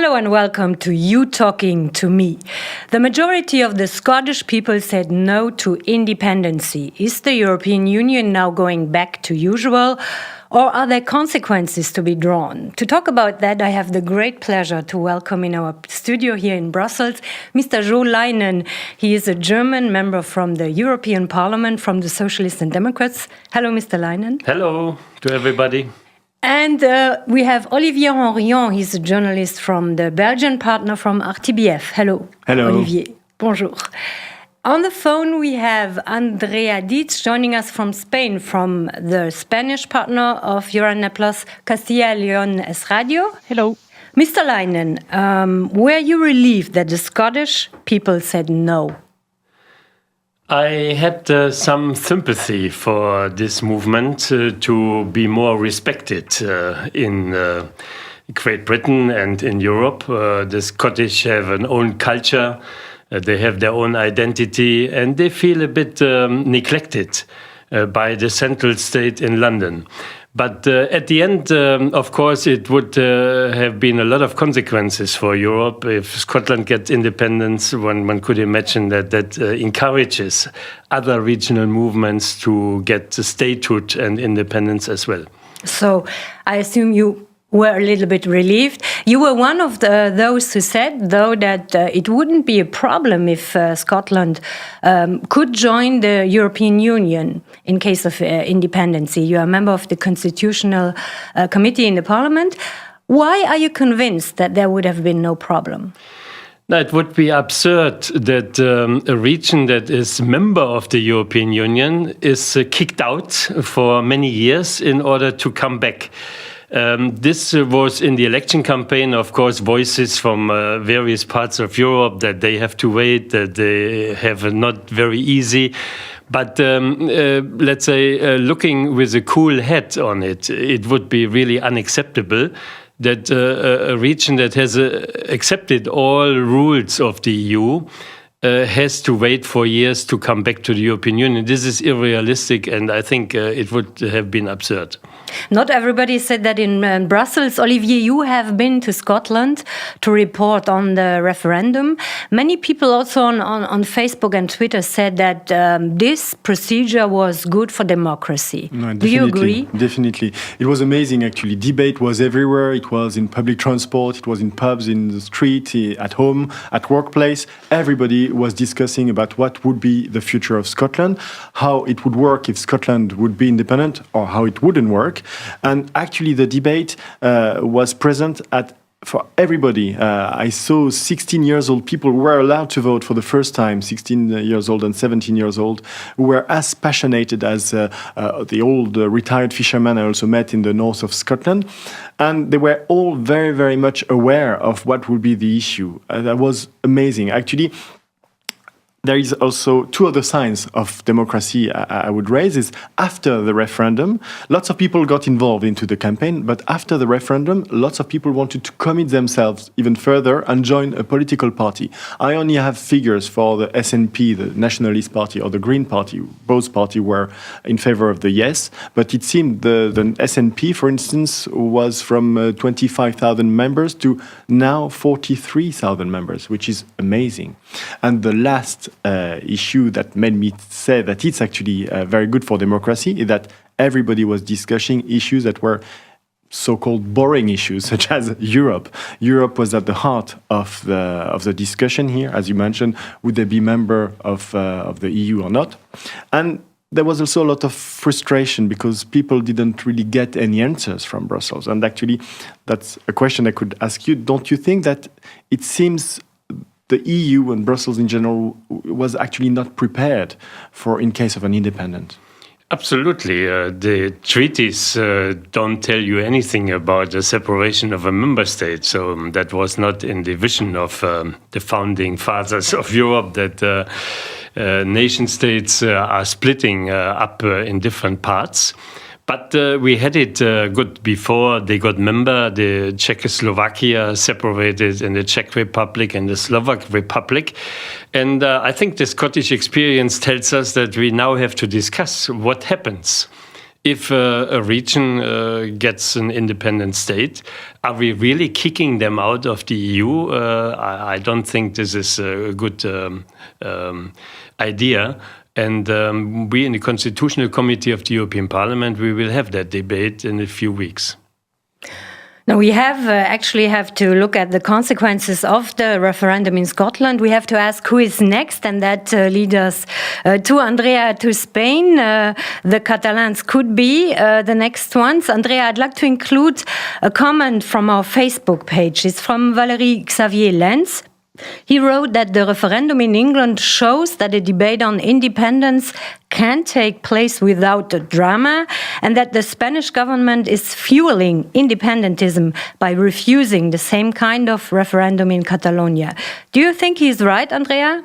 Hello and welcome to You Talking to Me. The majority of the Scottish people said no to independency. Is the European Union now going back to usual, or are there consequences to be drawn? To talk about that, I have the great pleasure to welcome in our studio here in Brussels, Mr. Jo Leinen. He is a German member from the European Parliament from the Socialists and Democrats. Hello, Mr. Leinen. Hello to everybody. And we have Olivier Hanrion. He's a journalist from the Belgian partner from RTBF. Hello. Hello. Olivier. Bonjour. On the phone, we have Andrea Diez joining us from Spain, from the Spanish partner of Euranet Plus, Castilla y Leon es Radio. Hello. Mr. Leinen, were you relieved that the Scottish people said no? I had some sympathy for this movement to be more respected in Great Britain and in Europe. The Scottish have an own culture, they have their own identity, and they feel a bit neglected by the central state in London. But at the end, of course, it would have been a lot of consequences for Europe. If Scotland gets independence, one could imagine that encourages other regional movements to get the statehood and independence as well. So I assume you were a little bit relieved. You were one of those who said, though, that it wouldn't be a problem if Scotland could join the European Union in case of independence. You are a member of the Constitutional Committee in the Parliament. Why are you convinced that there would have been no problem? Now, it would be absurd that a region that is member of the European Union is kicked out for many years in order to come back. This was in the election campaign, of course, voices from various parts of Europe that they have to wait, that they have not very easy. But let's say, looking with a cool head on it, it would be really unacceptable that a region that has accepted all rules of the EU has to wait for years to come back to the European Union. This is unrealistic, and I think it would have been absurd. Not everybody said that in Brussels. Olivier, you have been to Scotland to report on the referendum. Many people also on Facebook and Twitter said that this procedure was good for democracy. No, do you agree? Definitely. It was amazing, actually. Debate was everywhere. It was in public transport. It was in pubs, in the street, at home, at workplace. Everybody was discussing about what would be the future of Scotland, how it would work if Scotland would be independent, or how it wouldn't work. And actually the debate was present for everybody. I saw 16 years old people who were allowed to vote for the first time, 16 years old and 17 years old, who were as passionate as the old retired fishermen I also met in the north of Scotland. And they were all very, very much aware of what would be the issue. That was amazing. Actually, there is also two other signs of democracy I would raise is after the referendum, lots of people got involved into the campaign, but after the referendum, lots of people wanted to commit themselves even further and join a political party. I only have figures for the SNP, the Nationalist Party, or the Green Party. Both parties were in favor of the yes, but it seemed the SNP, for instance, was from 25,000 members to now 43,000 members, which is amazing. And the last issue that made me say that it's actually very good for democracy is that everybody was discussing issues that were so-called boring issues, such as Europe. Europe was at the heart of the discussion here. As you mentioned, would they be member of the EU or not? And there was also a lot of frustration because people didn't really get any answers from Brussels. And actually, that's a question I could ask you. Don't you think that it seems the EU and Brussels in general was actually not prepared for in case of an independence? Absolutely. The treaties don't tell you anything about the separation of a member state. So that was not in the vision of the founding fathers of Europe, that nation states are splitting up in different parts. But we had it good before they got member. The Czechoslovakia separated in the Czech Republic and the Slovak Republic. And I think the Scottish experience tells us that we now have to discuss what happens if a region gets an independent state, are we really kicking them out of the EU? I don't think this is a good idea. And we in the Constitutional Committee of the European Parliament, we will have that debate in a few weeks. Now, we actually have to look at the consequences of the referendum in Scotland. We have to ask who is next, and that leads us to Andrea, to Spain. The Catalans could be the next ones. Andrea, I'd like to include a comment from our Facebook page. It's from Valérie Xavier Lenz. He wrote that the referendum in England shows that a debate on independence can take place without the drama, and that the Spanish government is fueling independentism by refusing the same kind of referendum in Catalonia. Do you think he's right, Andrea?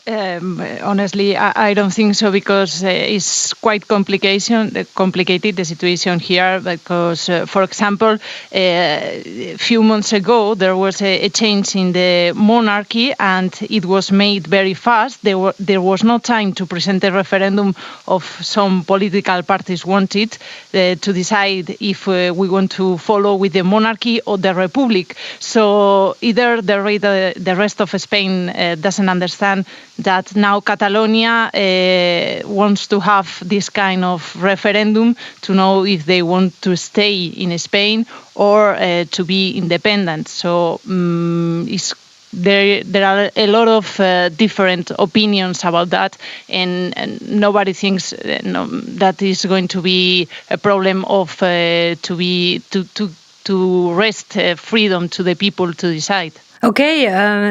Honestly, I don't think so, because it's quite complicated, the situation here, because, for example, a few months ago, there was a change in the monarchy, and it was made very fast. There was no time to present a referendum of some political parties wanted to decide if we want to follow with the monarchy or the republic. So either the rest of Spain doesn't understand that now Catalonia wants to have this kind of referendum to know if they want to stay in Spain or to be independent. So there are a lot of different opinions about that, and nobody thinks that is going to be a problem of to rest freedom to the people to decide. Okay,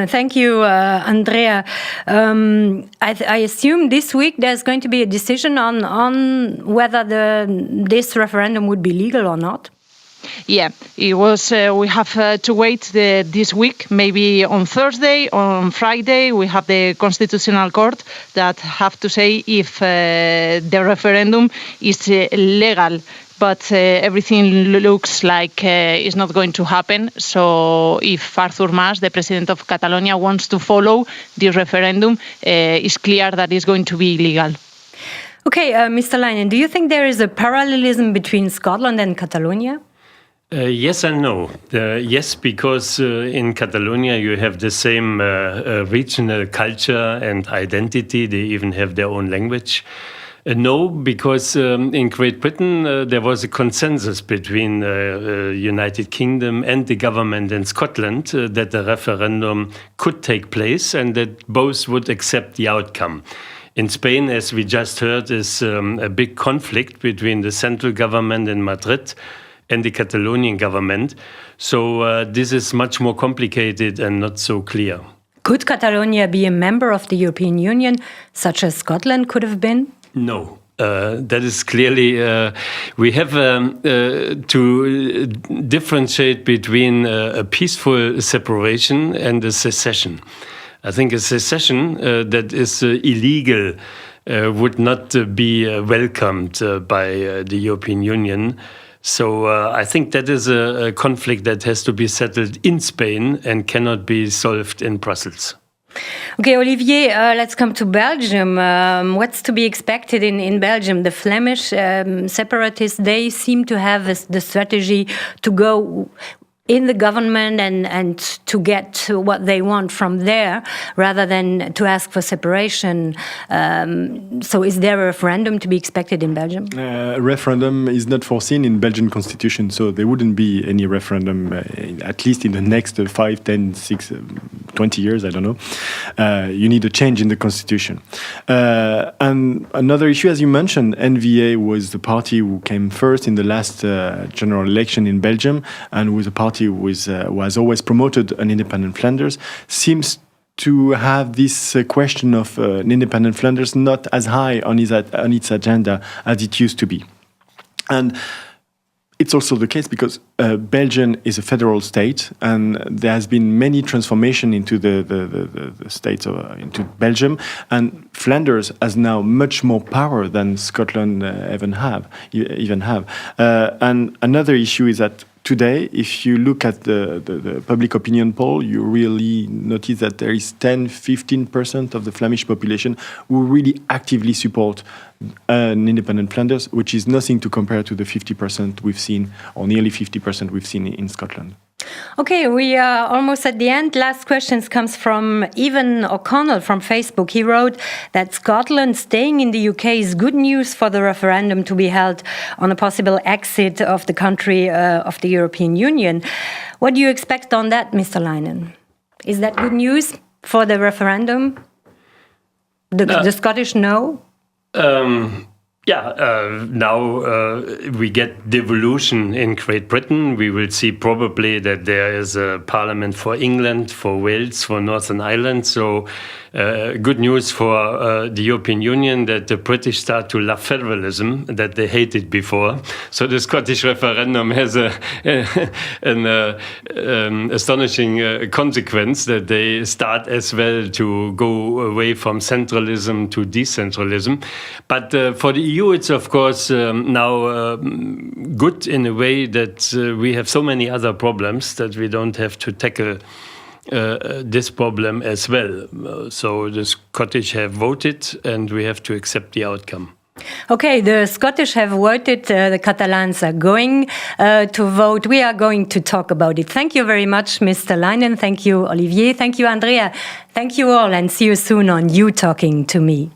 thank you, Andrea. I assume this week there's going to be a decision on whether this referendum would be legal or not. Yeah, it was. We have to wait this week. Maybe on Thursday or on Friday, we have the Constitutional Court that have to say if the referendum is legal. But everything looks like it's not going to happen. So if Artur Mas, the president of Catalonia, wants to follow the referendum, it's clear that it's going to be illegal. Okay, Mr. Leinen, do you think there is a parallelism between Scotland and Catalonia? Yes and no. Yes, because in Catalonia you have the same regional culture and identity. They even have their own language. No, because in Great Britain there was a consensus between the United Kingdom and the government in Scotland that the referendum could take place and that both would accept the outcome. In Spain, as we just heard, is a big conflict between the central government in Madrid and the Catalonian government. So this is much more complicated and not so clear. Could Catalonia be a member of the European Union, such as Scotland could have been? No. That is clearly, we have to differentiate between a peaceful separation and a secession. I think a secession that is illegal would not be welcomed by the European Union. So I think that is a conflict that has to be settled in Spain and cannot be solved in Brussels. Okay, Olivier, let's come to Belgium. What's to be expected in Belgium? The Flemish separatists, they seem to have the strategy to go in the government and to get what they want from there, rather than to ask for separation. So is there a referendum to be expected in Belgium? A referendum is not foreseen in Belgian constitution, so there wouldn't be any referendum, at least in the next 5, 10, 6, 20 years, I don't know. You need a change in the constitution. And another issue, as you mentioned, NVA was the party who came first in the last general election in Belgium, and was a party who was always promoted an independent Flanders, seems to have this question of an independent Flanders not as high on its agenda as it used to be. And it's also the case because Belgium is a federal state, and there has been many transformation into the states into Belgium, and Flanders has now much more power than Scotland even have. And another issue is that today, if you look at the public opinion poll, you really notice that there is 10-15% of the Flemish population who really actively support an independent Flanders, which is nothing to compare to the 50% we've seen, or nearly 50% we've seen in Scotland. Okay, we are almost at the end. Last questions comes from Evan O'Connell from Facebook. He wrote that Scotland staying in the UK is good news for the referendum to be held on a possible exit of the country of the European Union. What do you expect on that, Mr. Leinen? Is that good news for the referendum? The Scottish no? Now we get devolution in Great Britain. We will see probably that there is a parliament for England, for Wales, for Northern Ireland. So good news for the European Union that the British start to love federalism, that they hated before. So the Scottish referendum has an astonishing consequence that they start as well to go away from centralism to decentralism. But for the EU, it's of course now good in a way that we have so many other problems that we don't have to tackle this problem as well. So the Scottish have voted and we have to accept the outcome. Okay, the Scottish have voted, the Catalans are going to vote. We are going to talk about it. Thank you very much, Mr. Leinen. Thank you, Olivier. Thank you, Andrea. Thank you all, and see you soon on You Talking to Me.